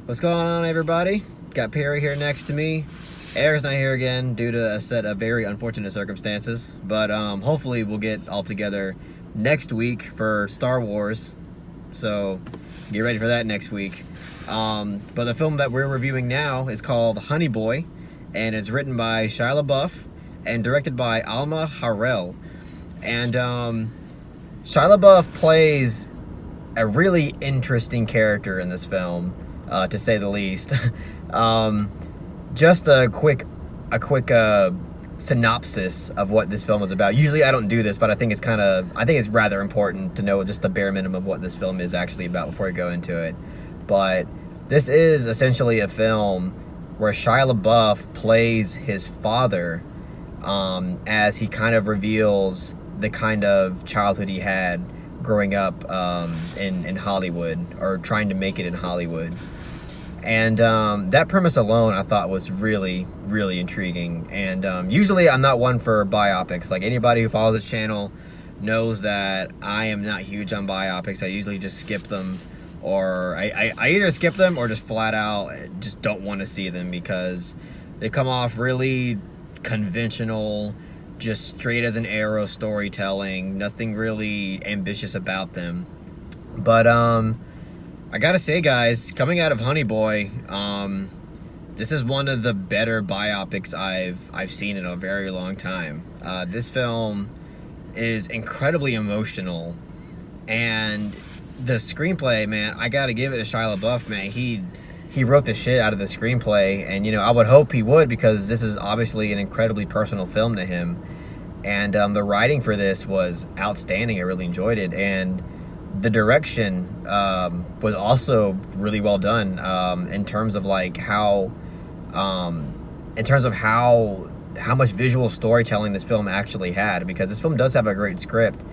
What's going on, everybody? Got Perry here next to me. Eric's not here again due to a set of very unfortunate circumstances, but hopefully we'll get all together next week for Star Wars. So get ready for that next week. But the film that we're reviewing now is called Honey Boy, and is written by Shia Lebouf and directed by Alma Harrell. And Shia LaBeouf plays a really interesting character in this film, to say the least. Just a quick synopsis of what this film is about. Usually I don't do this, but I think it's rather important to know just the bare minimum of what this film is actually about before I go into it. But this is essentially a film where Shia LaBeouf plays his father, as he kind of reveals the kind of childhood he had growing up in Hollywood, or trying to make it in Hollywood. And that premise alone I thought was really, really intriguing. And usually I'm not one for biopics. Like, anybody who follows this channel knows that I am not huge on biopics. I usually just skip them, or I either skip them or just flat out just don't want to see them, because they come off really conventional, just straight as an arrow storytelling, nothing really ambitious about them. But I gotta say, guys, coming out of Honey Boy, this is one of the better biopics I've seen in a very long time. This film is incredibly emotional, and the screenplay, man, I gotta give it to Shia LaBeouf, man. He wrote the shit out of the screenplay, and I would hope he would, because this is obviously an incredibly personal film to him. And the writing for this was outstanding. I really enjoyed it, and the direction was also really well done, in terms of like how much visual storytelling this film actually had, because this film does have a great script,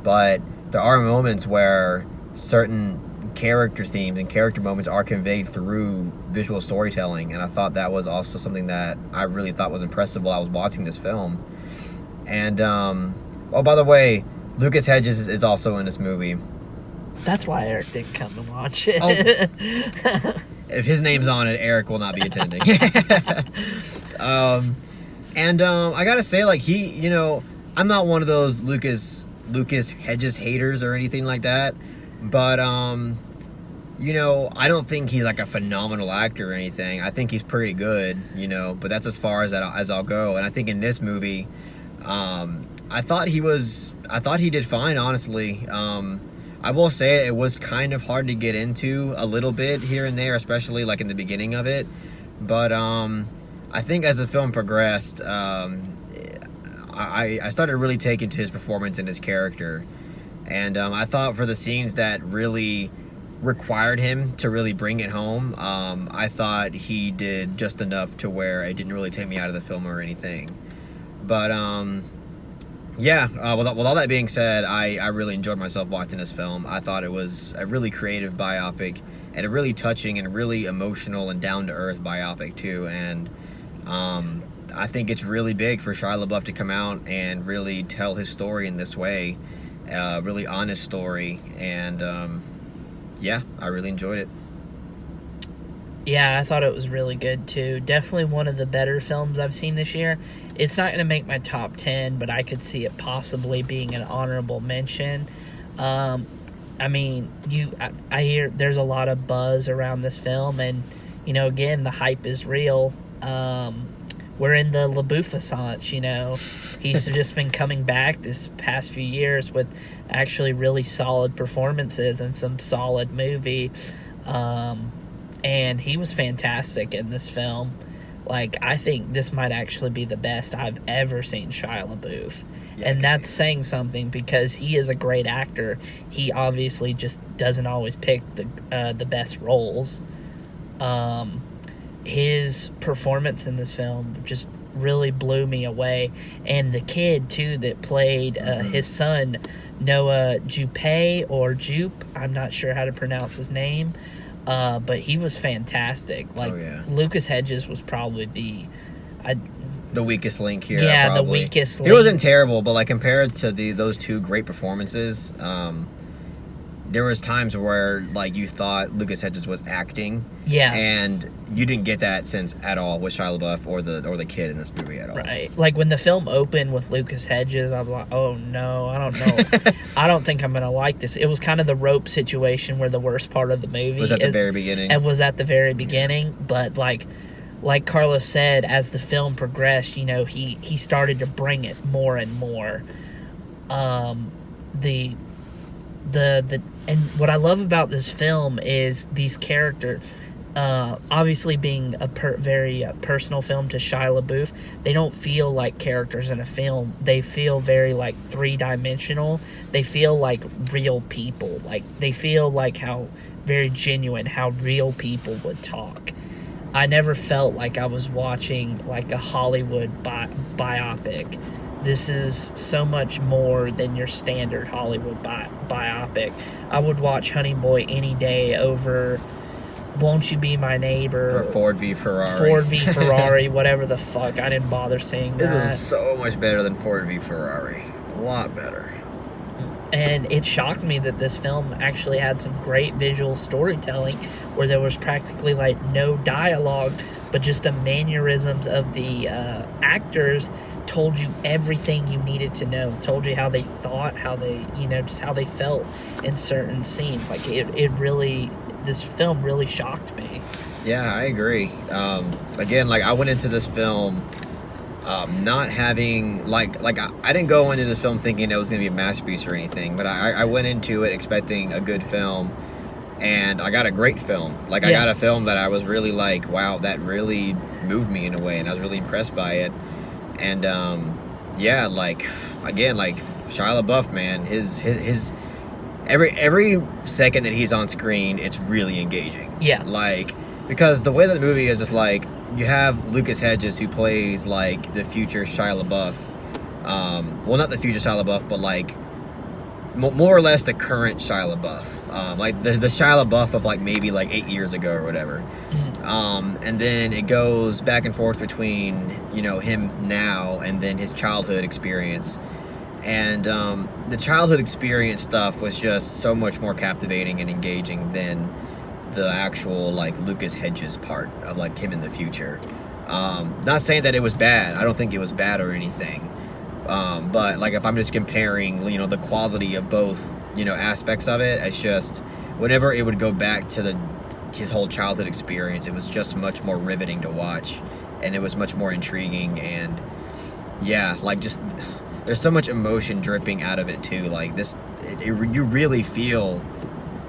but there are moments where certain character themes and character moments are conveyed through visual storytelling, and I thought that was also something that I really thought was impressive while I was watching this film. And oh, by the way, Lucas Hedges is also in this movie. That's why Eric didn't come to watch it. Oh. If his name's on it, Eric will not be attending. I gotta say, like, I'm not one of those Lucas Hedges haters or anything like that, but I don't think he's like a phenomenal actor or anything. I think he's pretty good, but that's as far as I'll go. And I think in this movie, I thought he did fine, honestly. I will say it was kind of hard to get into a little bit here and there, especially like in the beginning of it. But I think as the film progressed, I started really taking to his performance and his character. And I thought for the scenes that really required him to really bring it home, I thought he did just enough to where it didn't really take me out of the film or anything. But yeah, with all that being said, I really enjoyed myself watching this film. I thought it was a really creative biopic, and a really touching and really emotional and down-to-earth biopic too. And I think it's really big for Shia LaBeouf to come out and really tell his story in this way, really honest story. And yeah, I really enjoyed it. Yeah, I thought it was really good too. Definitely one of the better films I've seen this year. It's not going to make my top 10, but I could see it possibly being an honorable mention. I mean, I hear there's a lot of buzz around this film, and again, the hype is real. We're in the LaBeoufissance, He's just been coming back this past few years with actually really solid performances and some solid movie. And he was fantastic in this film. Like, I think this might actually be the best I've ever seen Shia LaBeouf. Yeah, and that's saying something, because he is a great actor. He obviously just doesn't always pick the best roles. His performance in this film just really blew me away. And the kid, too, that played his son, Noah Jupe, I'm not sure how to pronounce his name. But he was fantastic. Like, oh, yeah. Lucas Hedges was probably the weakest link here. Yeah, probably. The weakest link. He wasn't terrible, but like compared to those two great performances, there was times where like you thought Lucas Hedges was acting, Yeah. and you didn't get that sense at all with Shia LaBeouf or the kid in this movie at all. Right. Like when the film opened with Lucas Hedges, I was like, oh no, I don't know. I don't think I'm going to like this. It was kind of the rope situation where the worst part of the movie Was at the very beginning. It was at the very beginning, but like Carlos said, as the film progressed, you know, he started to bring it more and more. And what I love about this film is these characters. Obviously, being a very personal film to Shia LaBeouf, they don't feel like characters in a film. They feel very like 3-dimensional. They feel like real people. Like they feel like how very genuine, how real people would talk. I never felt like I was watching like a Hollywood biopic. This is so much more than your standard Hollywood biopic. I would watch Honey Boy any day over Won't You Be My Neighbor? Or Ford v Ferrari. Ford v Ferrari, whatever the fuck. I didn't bother seeing This that. was so much better than Ford v Ferrari. A lot better. And it shocked me that this film actually had some great visual storytelling where there was practically like no dialogue, but just the mannerisms of the actors told you everything you needed to know. Told you how they thought, how they, you know, just how they felt in certain scenes. Like it really, this film really shocked me. Yeah, I agree. Again, like I went into this film not having I didn't go into this film thinking it was going to be a masterpiece or anything, but I went into it expecting a good film, and I got a great film. Like I got a film that I was really like, wow, that really moved me in a way, and I was really impressed by it. And yeah, like again, like Shia LaBeouf, man, his every second that he's on screen, it's really engaging. Yeah, like because the way that the movie is like, you have Lucas Hedges who plays like the future Shia LaBeouf. Well, not the future Shia LaBeouf, but like more or less the current Shia LaBeouf. Like the Shia LaBeouf of like maybe like 8 years ago or whatever. And then it goes back and forth between, you know, him now and then his childhood experience. And the childhood experience stuff was just so much more captivating and engaging than the actual like Lucas Hedges part of like him in the future. Not saying that it was bad. I don't think it was bad or anything. But like if I'm just comparing, you know, the quality of both, you know, aspects of it, it's just whenever it would go back to his whole childhood experience, it was just much more riveting to watch, and it was much more intriguing. And yeah, like just there's so much emotion dripping out of it too. Like this, you really feel,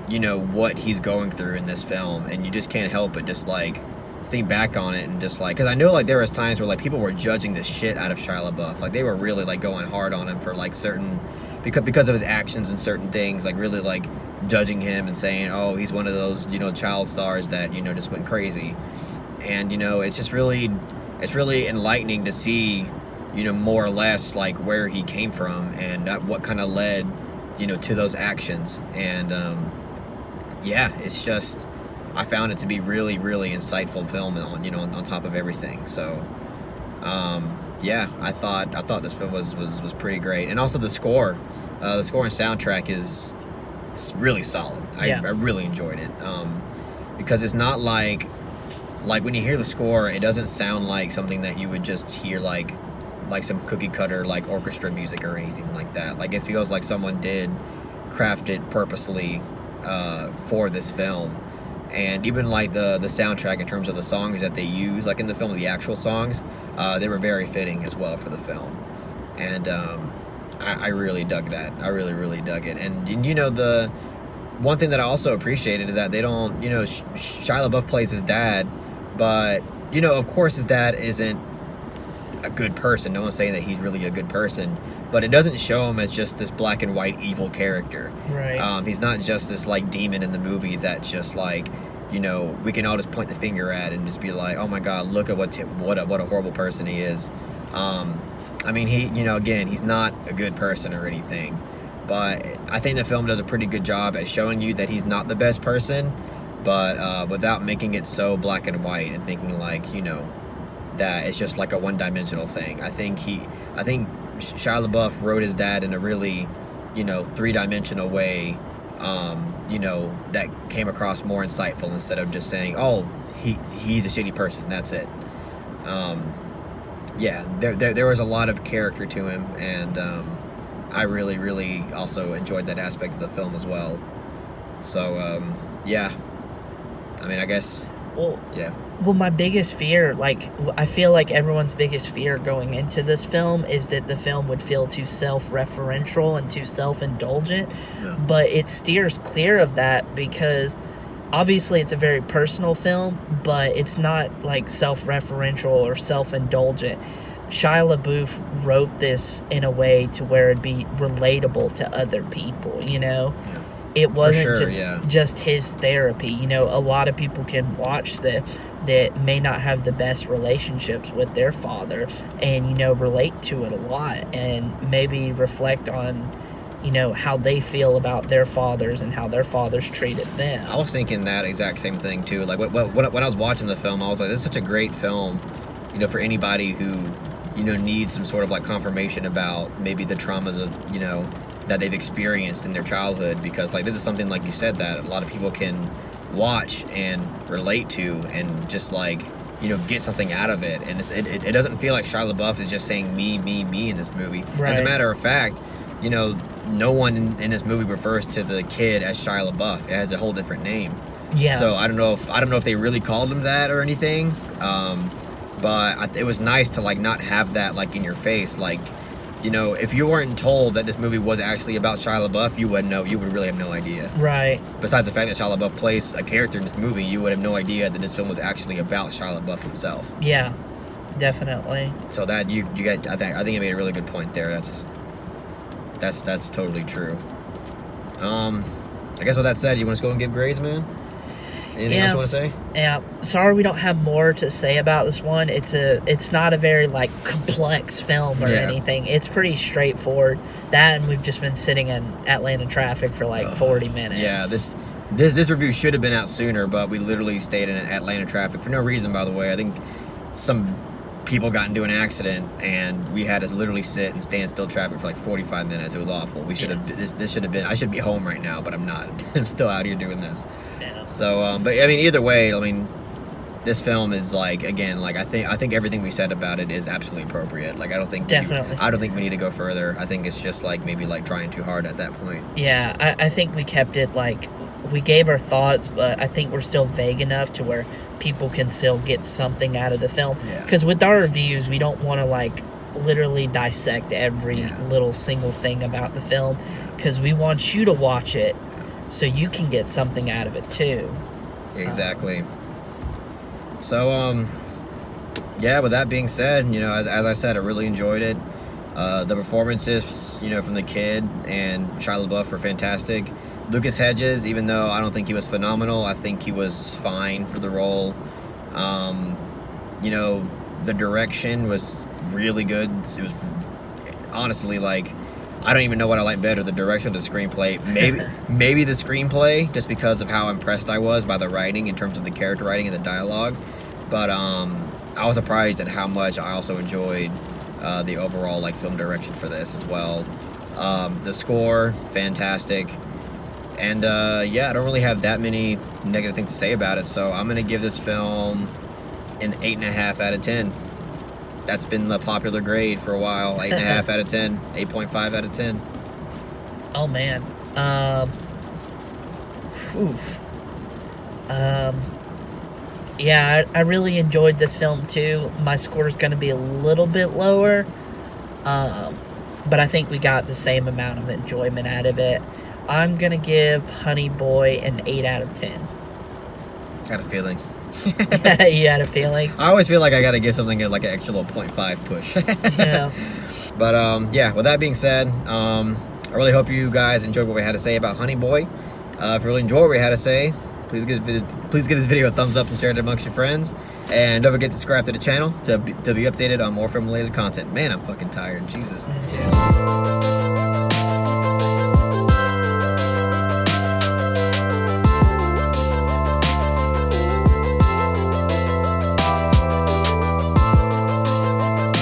you know, what he's going through in this film, and you just can't help but just like think back on it and just like, because I know like there was times where like people were judging the shit out of Shia LaBeouf, like they were really like going hard on him for like certain because of his actions and certain things, like really like judging him and saying, oh, he's one of those, you know, child stars that, you know, just went crazy. And you know, it's really enlightening to see, you know, more or less like where he came from and what kind of led, you know, to those actions. And yeah, it's just, I found it to be really, really insightful film on, you know, on top of everything. So yeah, I thought this film was pretty great. And also the score and soundtrack is really solid. I really enjoyed it, because it's not like when you hear the score, it doesn't sound like something that you would just hear like some cookie cutter like orchestra music or anything like that. Like it feels like someone did craft it purposely for this film. And even like the soundtrack in terms of the songs that they use, like in the film, the actual songs, they were very fitting as well for the film. And I really dug that. I really dug it. And you know, the one thing that I also appreciated is that they don't, you know, Shia LaBeouf plays his dad, but you know, of course his dad isn't a good person. No one's saying that he's really a good person, but it doesn't show him as just this black and white evil character. Right. He's not just this like demon in the movie that's just like, you know, we can all just point the finger at and just be like, oh my God, look at what a horrible person he is. I mean, he, you know, again, he's not a good person or anything, but I think the film does a pretty good job at showing you that he's not the best person, but without making it so black and white and thinking like, you know, that it's just like a one-dimensional thing. I think Shia LaBeouf wrote his dad in a really, you know, three-dimensional way, you know, that came across more insightful instead of just saying, oh, he's a shitty person, that's it. Yeah, there was a lot of character to him, and I really, really also enjoyed that aspect of the film as well. So, yeah. I mean, I guess, Well, yeah. Well, my biggest fear, like, I feel like everyone's biggest fear going into this film is that the film would feel too self-referential and too self-indulgent. Yeah. But it steers clear of that because obviously it's a very personal film, but it's not, like, self-referential or self-indulgent. Shia LaBeouf wrote this in a way to where it'd be relatable to other people, you know? Yeah. It wasn't sure, just his therapy. You know, a lot of people can watch this that may not have the best relationships with their father and, you know, relate to it a lot and maybe reflect on, you know, how they feel about their fathers and how their fathers treated them. I was thinking that exact same thing, too. Like, when I was watching the film, I was like, this is such a great film, you know, for anybody who, you know, needs some sort of, like, confirmation about maybe the traumas of, you know, that they've experienced in their childhood, because like this is something, like you said, that a lot of people can watch and relate to and just, like, you know, get something out of it. And it doesn't feel like Shia LaBeouf is just saying me in this movie. Right. As a matter of fact, you know, no one in this movie refers to the kid as Shia LaBeouf. It has a whole different name. Yeah. So I don't know if they really called him that or anything. But it was nice to, like, not have that, like, in your face. Like, you know, if you weren't told that this movie was actually about Shia LaBeouf, you wouldn't know. You would really have no idea. Right. Besides the fact that Shia LaBeouf plays a character in this movie, you would have no idea that this film was actually about Shia LaBeouf himself. Yeah, definitely. So that you got, I think you made a really good point there. That's totally true. I guess with that said, you want to go and give grades, man? Anything else you want to say? Yeah. Sorry we don't have more to say about this one. It's not a very, like, complex film or anything. It's pretty straightforward. That, and we've just been sitting in Atlanta traffic for like 40 minutes. Yeah, this review should have been out sooner, but we literally stayed in Atlanta traffic for no reason, by the way. I think some people got into an accident and we had to literally sit and stand still traffic for like 45 minutes. It was awful. We should have this should have been, I should be home right now, but I'm not. I'm still out here doing this. Yeah. So but I mean, either way, I mean, this film is, like, again, like, I think everything we said about it is absolutely appropriate. Like, I don't think we need to go further. I think it's just, like, maybe, like, trying too hard at that point. Yeah, I think we kept it, like, we gave our thoughts, but I think we're still vague enough to where people can still get something out of the film. Because with our reviews, we don't want to, like, literally dissect every little single thing about the film, because we want you to watch it so you can get something out of it too. Exactly. So, yeah, with that being said, you know, as I said, I really enjoyed it. The performances, you know, from the kid and Shia LaBeouf were fantastic. Lucas Hedges, even though I don't think he was phenomenal, I think he was fine for the role. You know, the direction was really good. It was, honestly, like, I don't even know what I like better, the direction or the screenplay. Maybe the screenplay, just because of how impressed I was by the writing in terms of the character writing and the dialogue. But I was surprised at how much I also enjoyed the overall, like, film direction for this as well. The score, fantastic. And yeah, I don't really have that many negative things to say about it, so I'm going to give this film an 8.5 out of 10. That's been the popular grade for a while. 8.5 out of 10. 8.5 out of 10. Oh, man. Oof. Yeah, I really enjoyed this film, too. My score is going to be a little bit lower. But I think we got the same amount of enjoyment out of it. I'm going to give Honey Boy an 8 out of 10. Got a feeling. You had a feeling? I always feel like I gotta give something like an extra little 0.5 push. Yeah. But yeah, with that being said, I really hope you guys enjoyed what we had to say about Honey Boy. If you really enjoyed what we had to say, please give this video a thumbs up and share it amongst your friends. And don't forget to subscribe to the channel to be updated on more film related content. Man, I'm fucking tired. Jesus. Yeah.